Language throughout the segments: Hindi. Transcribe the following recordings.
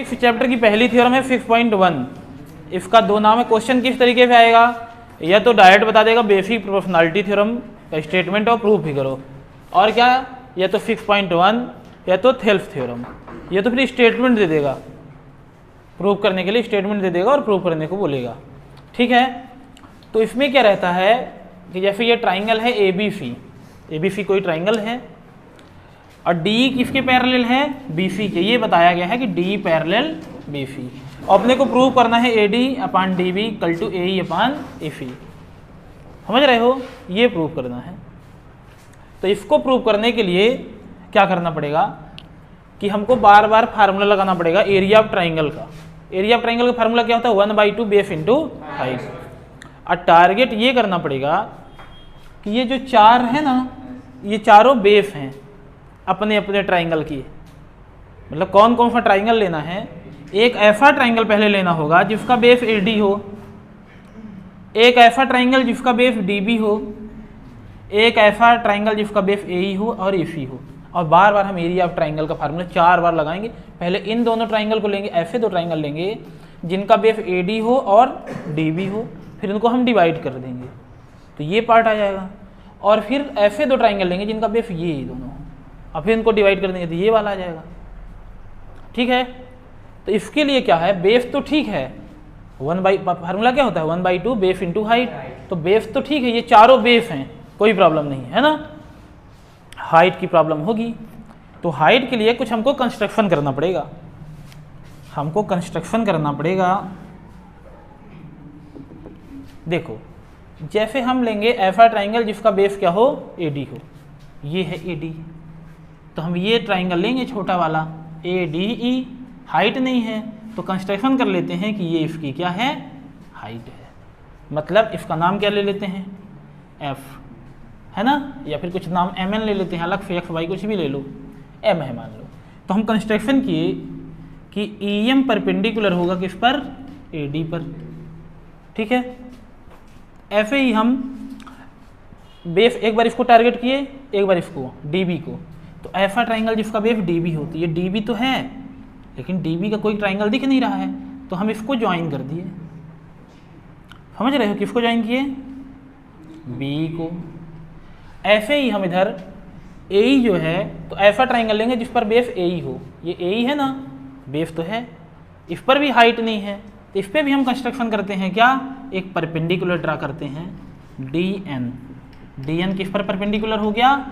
सिक्स चैप्टर की पहली थ्योरम है 6.1। इसका दो नाम है। क्वेश्चन किस तरीके से आएगा, या तो डायरेक्ट बता देगा बेसिक प्रोपोर्शनैलिटी थ्योरम का स्टेटमेंट और प्रूफ भी करो, और क्या, या तो 6.1 या तो थेल्फ थ्योरम, या तो फिर स्टेटमेंट दे देगा, प्रूफ करने के लिए स्टेटमेंट दे देगा और प्रूफ करने को बोलेगा। ठीक है, तो इसमें क्या रहता है कि जैसे ये ट्राइंगल है ABC कोई ट्राइंगल है और D किसके पैरेलल है, BC के। ये बताया गया है कि D पैरेलल BC। अपने को प्रूव करना है AD upon DB equal to AE upon AC। समझ रहे हो, ये प्रूव करना है। तो इसको प्रूव करने के लिए क्या करना पड़ेगा कि हमको बार बार फार्मूला लगाना पड़ेगा एरिया ऑफ ट्राइंगल का। एरिया ऑफ ट्राइंगल का फार्मूला क्या होता है, 1/2 बेस इंटू हाइट। और टारगेट ये करना पड़ेगा कि ये जो चार है ना, ये चारों बेस हैं अपने अपने ट्राइंगल की। मतलब कौन कौन सा ट्राइंगल लेना है, एक ऐसा ट्राइंगल पहले लेना होगा जिसका बेस AD हो, एक ऐसा ट्राइंगल जिसका बेस DB हो, एक ऐसा ट्राइंगल जिसका बेस AE हो और AC हो। और बार बार हम एरिया ऑफ ट्राइंगल का फार्मूला 4 बार लगाएंगे। पहले इन दोनों ट्राइंगल को लेंगे, ऐसे दो ट्राइंगल लेंगे जिनका बेस AD हो और DB हो, फिर इनको हम डिवाइड कर देंगे तो ये पार्ट आ जाएगा। और फिर ऐसे दो ट्राइंगल लेंगे जिनका बेस ये दोनों, और फिर इनको डिवाइड कर देंगे तो ये वाला आ जाएगा। ठीक है, तो इसके लिए क्या है, बेस तो ठीक है, फार्मूला क्या होता है 1/2 बेस इंटू हाइट। तो बेस तो ठीक है, ये चारों बेस हैं, कोई प्रॉब्लम नहीं है ना। हाइट की प्रॉब्लम होगी, तो हाइट के लिए कुछ हमको कंस्ट्रक्शन करना पड़ेगा। देखो, जैसे हम लेंगे ऐसा ट्राइंगल जिसका बेस क्या हो, AD हो, ये है AD, तो हम ये ट्राइंगल लेंगे छोटा वाला ADE। हाइट नहीं है तो कंस्ट्रक्शन कर लेते हैं कि ये इसकी क्या है, हाइट है। मतलब इसका नाम क्या ले लेते हैं, F, है ना, या फिर कुछ नाम MN ले लेते हैं अलग से, XY कुछ भी ले लो, M है मान लो। तो हम कंस्ट्रक्शन किए कि EM परपेंडिकुलर होगा किस पर, AD पर। ठीक है, ऐसे ही हम बेस एक बार इसको टारगेट किए, एक बार इसको DB को। तो ऐसा ट्राइंगल जिसका बेस DB होती है, DB तो है लेकिन DB का कोई ट्राइंगल दिख नहीं रहा है, तो हम इसको ज्वाइन कर दिए। समझ रहे हो, किसको ज्वाइन किए, B को। ऐसे ही हम इधर AE जो है, तो ऐसा ट्राइंगल लेंगे जिस पर बेस AE हो। ये AE है ना, बेस तो है, इस पर भी हाइट नहीं है, तो इस पर भी हम कंस्ट्रक्शन करते हैं क्या, एक परपेंडिकुलर ड्रा करते हैं DN किस पर परपेंडिकुलर हो गया,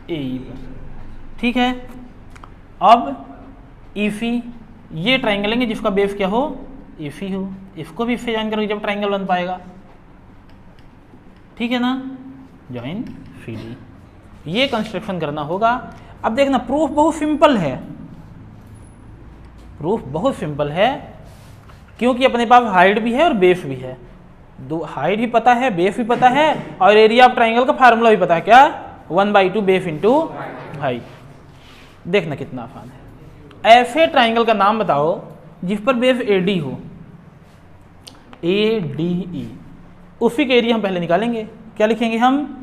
AE पर। ठीक है, अब EC, ये ट्राइंगल लेंगे जिसका बेस क्या हो, EC हो, इसको भी इससे ज्वाइन करोगे जब ट्राइंगल बन पाएगा। ठीक है ना, ज्वाइन CD, ये कंस्ट्रक्शन करना होगा। अब देखना, प्रूफ बहुत सिंपल है, क्योंकि अपने पास हाइट भी है और बेस भी है। दो हाइट भी पता है, बेस भी पता है, और एरिया ऑफ ट्राइंगल का फार्मूला भी पता है, क्या, 1/2 बेस इंटू हाइट। देखना कितना आसान है। ऐसे ट्राइंगल का नाम बताओ जिस पर बेस AD हो, ADE। उसी के एरिया हम पहले निकालेंगे, क्या लिखेंगे हम,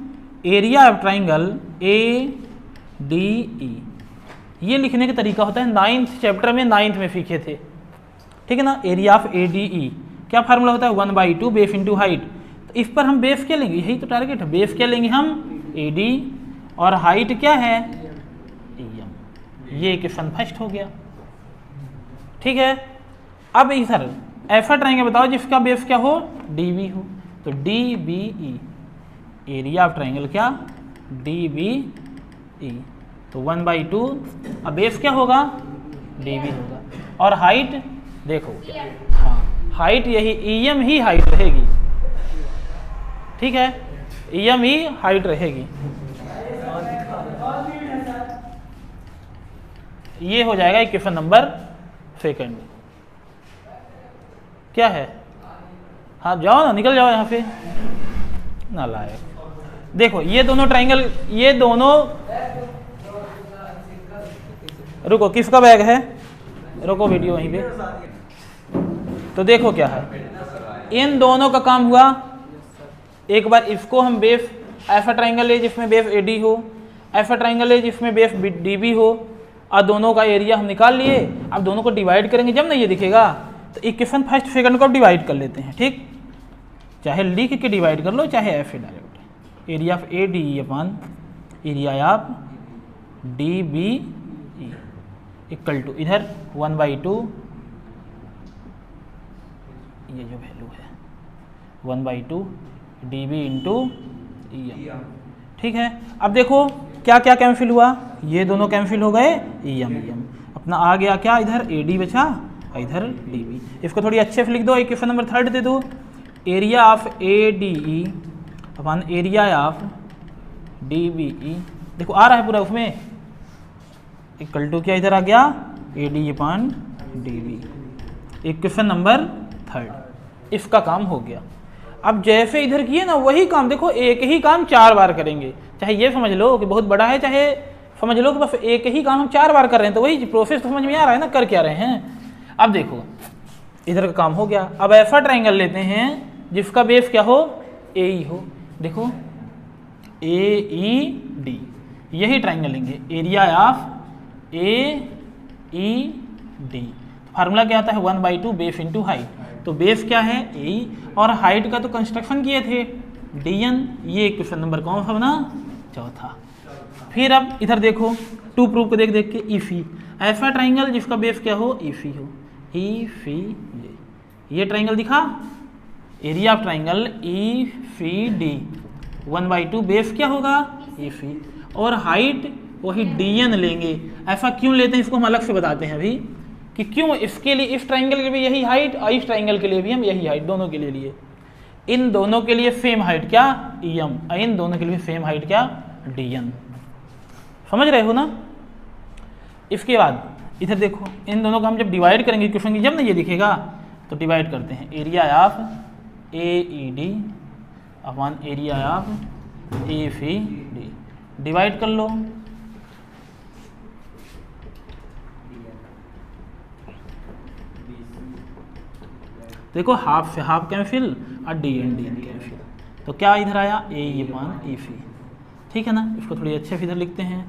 एरिया ऑफ ट्राइंगल ADE। ये लिखने का तरीका होता है 9th चैप्टर में, 9th में सीखे थे। ठीक है ना, एरिया ऑफ ADE क्या फार्मूला होता है, 1/2 बेस इंटू हाइट। तो इस पर हम बेस क्या लेंगे, यही तो टारगेट है, बेस क्या लेंगे हम, AD, और हाइट क्या है, EM। ये क्वेश्चन फर्स्ट हो गया। ठीक है, अब इधर ऐसा ट्राइंगल बताओ जिसका बेस क्या हो, DB हो, तो DBE, एरिया ऑफ ट्राइंगल क्या, DBE। तो 1/2, अब बेस क्या होगा, DB होगा, और हाइट देखो, हाँ हाइट यही EM ही हाइट रहेगी। ठीक है, EM ही हाइट रहेगी। ये हो जाएगा क्वेश्चन नंबर 2। क्या है, हाँ जाओ ना, निकल जाओ यहाँ से, ना लायक। देखो ये दोनों ट्राइंगल, ये दोनों, रुको किसका बैग है, रुको वीडियो वहीं पे। तो देखो क्या है, इन दोनों का काम हुआ। एक बार इसको हम बेस, ऐसा ट्राइंगल ले जिसमें बेस AD हो, ऐसा ट्राइंगल ले जिसमें बेस DB हो, और दोनों का एरिया हम निकाल लिए। अब दोनों को डिवाइड करेंगे जब ना ये दिखेगा तो इक्वेशन फर्स्ट सेकंड को डिवाइड कर लेते हैं, ठीक। चाहे लिख के डिवाइड कर लो चाहे ऐसे direct. Area of A D E upon area of D B E equal to इधर 1/2 ये जो वैल्यू है 1/2 D B into E M, ठीक है। अब देखो क्या क्या कैंसिल हुआ, ये दोनों कैंसिल हो गए, ई एम अपना आ गया क्या, इधर ए डी बचा इधर डी बी। इसको थोड़ी अच्छे से लिख दो, इक्वेशन नंबर 3 दे दो। Area of A D E upon area of D B E, देखो आ रहा है पूरा उसमें, इक्वल टू क्या इधर आ गया A D upon D B. Equation number 3 इसका काम हो गया। अब जैसे इधर किए ना वही काम देखो, एक ही काम 4 बार करेंगे। चाहे ये समझ लो कि बहुत बड़ा है, चाहे समझ लो कि बस एक ही काम हम 4 बार कर रहे हैं, तो वही प्रोसेस तो समझ में आ रहा है ना, कर क्या रहे हैं। अब देखो इधर का काम हो गया। अब ऐसा ट्राइंगल लेते हैं जिसका बेस क्या हो, ए ई हो। देखो ए ई डी, यही ट्राइंगल लेंगे, area of a e D. Formula क्या आता है 1/2 बेस इंटू हाइट। तो बेस क्या है ए और हाइट का तो कंस्ट्रक्शन किए थे dn। ये क्वेश्चन नंबर कौन सा बना, चौथा। फिर अब इधर देखो 2 प्रूफ को देख देख के ईफी, ऐसा ट्राइंगल जिसका बेस क्या हो ईफी हो, ईफी ये ट्राइंगल दिखा, area of triangle IFFI D 1/2 base क्या होगा ईफी और हाइट वही dn लेंगे। ऐसा क्यों लेते हैं इसको हम अलग से बताते हैं अभी कि क्यों। इसके लिए इस ट्राइंगल के लिए भी यही हाइट और इस ट्राइंगल के लिए भी हम यही हाइट, दोनों के लिए लिए। इन दोनों के लिए सेम हाइट क्या em, और इन दोनों के लिए सेम हाइट क्या dn। समझ रहे हो ना। इसके बाद इधर देखो इन दोनों को हम जब डिवाइड करेंगे क्वेश्चन की जब ना ये दिखेगा तो डिवाइड करते हैं, area of a e d upon area of A fee D, divide कर लो। देखो हाफ से हाफ कैंसिल और डी एन कैंसिल, तो क्या इधर आया ए ई अपॉन ई फी, ठीक है ना। इसको थोड़ी अच्छे से इधर लिखते हैं,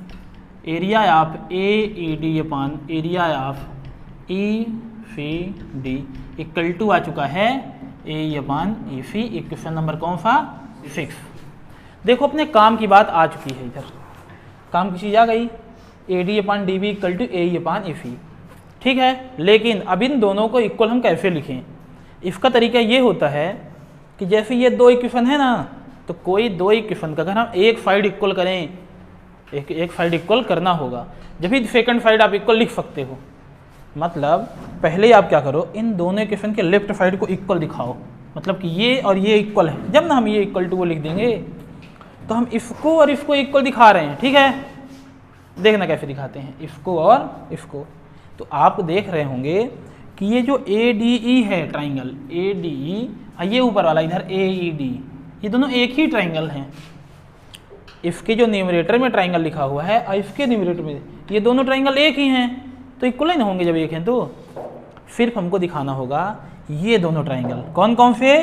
area of a e d upon area of e f d equal to आ चुका है a e upon e f. Equation number कौन सा 6। देखो अपने काम की बात आ चुकी है, इधर काम की चीज़ आ गई, a D upon D b equal to a e upon e f, ठीक है। लेकिन अब इन दोनों को इक्वल हम कैसे लिखें, इसका तरीका ये होता है कि जैसे ये 2 इक्वेशन है ना, तो कोई 2 इक्वेशन का अगर हम एक साइड इक्वल करें, एक साइड इक्वल करना होगा, जब भी सेकंड साइड आप इक्वल लिख सकते हो। मतलब पहले आप क्या करो, इन दोनों इक्वेशन के लेफ्ट साइड को इक्वल दिखाओ, मतलब कि ये और ये इक्वल है। जब ना हम ये इक्वल टू वो लिख देंगे तो हम इसको और इसको इक्वल दिखा रहे हैं, ठीक है। देखना कैसे दिखाते हैं इसको और इसको। तो आप देख रहे होंगे कि ये जो ए डी ई है ट्राइंगल ए डी ई, ये ऊपर वाला इधर ए ई डी, ये दोनों एक ही ट्राइंगल हैं। इसके जो न्यूमरेटर में ट्राइंगल लिखा हुआ है और इसके न्यूमरेटर में, ये दोनों ट्राइंगल एक ही हैं, तो इक्वल ही ना होंगे जब एक हैं। तो सिर्फ हमको दिखाना होगा ये दोनों ट्राइंगल कौन कौन से,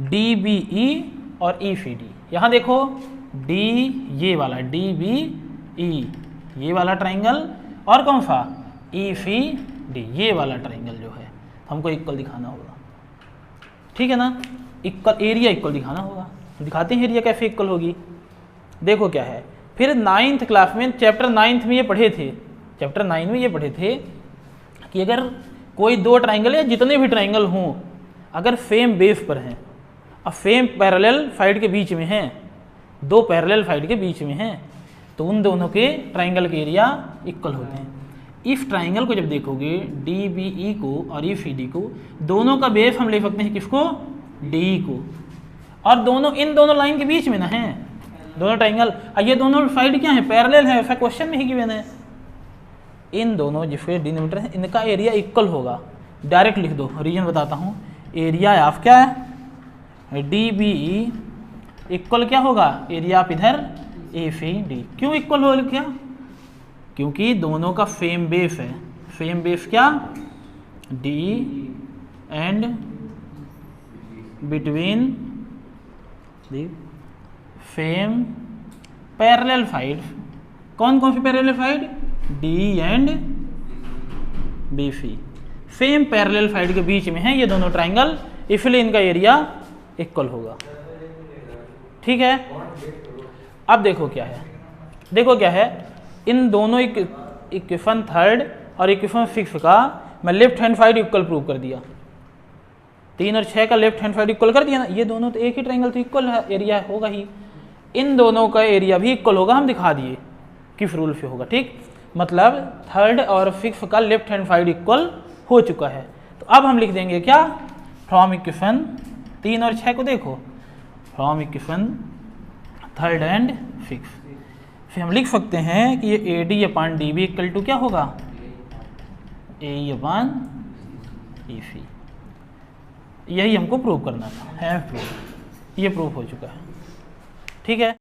डी बी ई और ई सी डी। यहाँ देखो डी ये वाला डी बी ई ये वाला ट्राइंगल और कौन सा ई सी डी ये वाला ट्राइंगल जो है हमको इक्वल दिखाना होगा, ठीक है ना। इक्वल एरिया इक्वल दिखाना होगा, तो दिखाते हैं एरिया कैसे इक्वल होगी। देखो क्या है, फिर 9th क्लास में चैप्टर 9 में ये पढ़े थे, चैप्टर 9 में ये पढ़े थे कि अगर कोई 2 ट्राइंगल या जितने भी ट्राइंगल हों अगर सेम बेस पर हैं और सेम पैरेलल साइड के बीच में हैं, 2 पैरेलल साइड के बीच में हैं, तो उन दोनों के ट्राइंगल के एरिया इक्वल होते हैं। इस ट्राइंगल को जब देखोगे डी बी ई को और ई सी डी को, दोनों का बेस हम ले सकते हैं किसको, डी को, और दोनों इन दोनों लाइन के बीच में ना है दोनों ट्राइंगल, और ये दोनों साइड क्या है पैरेलल है, ऐसा क्वेश्चन में ही गिवन है। इन दोनों जिसके डिनोमिनेटर है इनका एरिया इक्वल होगा, डायरेक्ट लिख दो, रीजन बताता हूँ। एरिया ऑफ क्या है डी बी ई इक्वल क्या होगा एरिया ऑफ इधर ए सी डी। क्यों इक्वल हो क्या, क्योंकि दोनों का सेम बेस है। सेम बेस क्या, D and between the same parallel side. कौन कौन सी parallel side, D and B C same parallel side के बीच में है ये दोनों ट्राइंगल, इसलिए इनका एरिया इक्वल होगा। ठीक है, अब देखो क्या है, देखो क्या है, इन दोनों इक्वेशन थर्ड और इक्वेशन 6 का मैं left hand side equal prove कर दिया। 3 और 6 का लेफ्ट हैंड साइड इक्वल कर दिया ना, ये दोनों तो एक ही ट्राइंगल तो इक्वल है, एरिया होगा ही, इन दोनों का एरिया भी इक्वल होगा, हम दिखा दिए किस रूल से होगा। ठीक, मतलब थर्ड और 6 का लेफ्ट हैंड साइड इक्वल हो चुका है। तो अब हम लिख देंगे क्या, फ्रॉम इक्वेशन 3 और 6 को देखो, फ्रॉम इक्वेशन थर्ड एंड 6 फिर हम लिख सकते हैं कि ये AD upon DB equal to क्या होगा, AE अपान EC। यही हमको प्रूव करना था, है प्रूफ, ये प्रूफ हो चुका है। ठीक है।